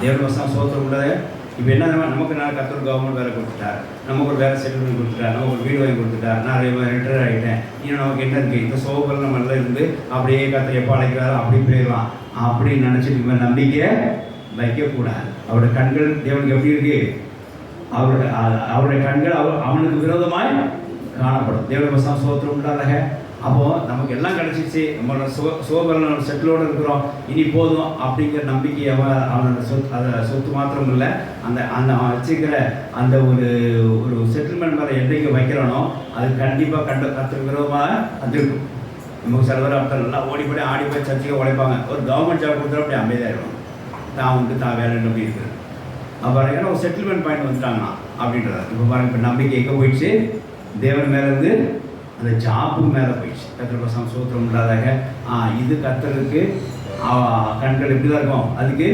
தேவன் வசனம் சோத்திரம் உள்ளது. இப்போ என்ன நமக்கு நான் கர்த்தர் கவர்மெண்ட் வேலை கொடுத்துட்டார், நமக்கு ஒரு வேலை செட்டில் பண்ணி கொடுத்துட்டார், நமக்கு ஒரு வீடு வாங்கி கொடுத்துட்டார், நான் ரிட்டையர் ஆகிட்டேன், இன்னும் நமக்கு என்ன இருக்குது, இந்த சோபரில் நம்மள இருந்து அப்படியே கர்த்தர் எப்போ அழைக்கிறாரோ அப்படி போயிடலாம் அப்படின்னு நினச்சிட்டு இந்த மாதிரி நம்பிக்கையை வைக்கக்கூடாது. அவருடைய கண்கள் தேவனுக்கு எப்படி இருக்கு? அவருடைய கண்கள் அவனுக்கு விரோதமாய் காணப்படும். தேவனுடைய வசனம் சோத்திரம் உண்டாதாக. அப்போது நமக்கு எல்லாம் கிடச்சிச்சு, நம்மளோட சோபரில் செட்டிலோடு இருக்கிறோம், இனி போதும் அப்படிங்கிற நம்பிக்கை அவனோட சொத்து மாத்திரம் இல்லை, அந்த வச்சுக்கிற அந்த ஒரு செட்டில்மெண்ட் மேலே என்றைக்கு வைக்கிறானோ அது கண்டிப்பாக கர்த்தருக்கு விரோதமாக அது இருக்கும். நமக்கு சில பேர் அப்போ நல்லா ஓடி போய் ஆடி போய் சர்ச்சைக்கு உழைப்பாங்க, ஒரு கவர்மெண்ட் ஜாப் கொடுத்தா அப்படி அமைதியாகிடும், தான் உண்டு தான் வேலைன்னு அப்படி இருக்குது. அப்புறம் ஏன்னா ஒரு செட்டில்மெண்ட் பாயிண்ட் வந்துட்டாங்கன்னா அப்படின்றது. இப்போ பாருங்க, இப்போ நம்பிக்கை எங்கே போயிடுச்சு? தேவன் மேலேருந்து அந்த ஜாப்பு மேலே போயிடுச்சு. கர்த்தர் வசனம் சோத்திரம் இல்லாதாக. இது கர்த்தருக்கு கண்கள் எப்படி தான் இருக்கும்? அதுக்கு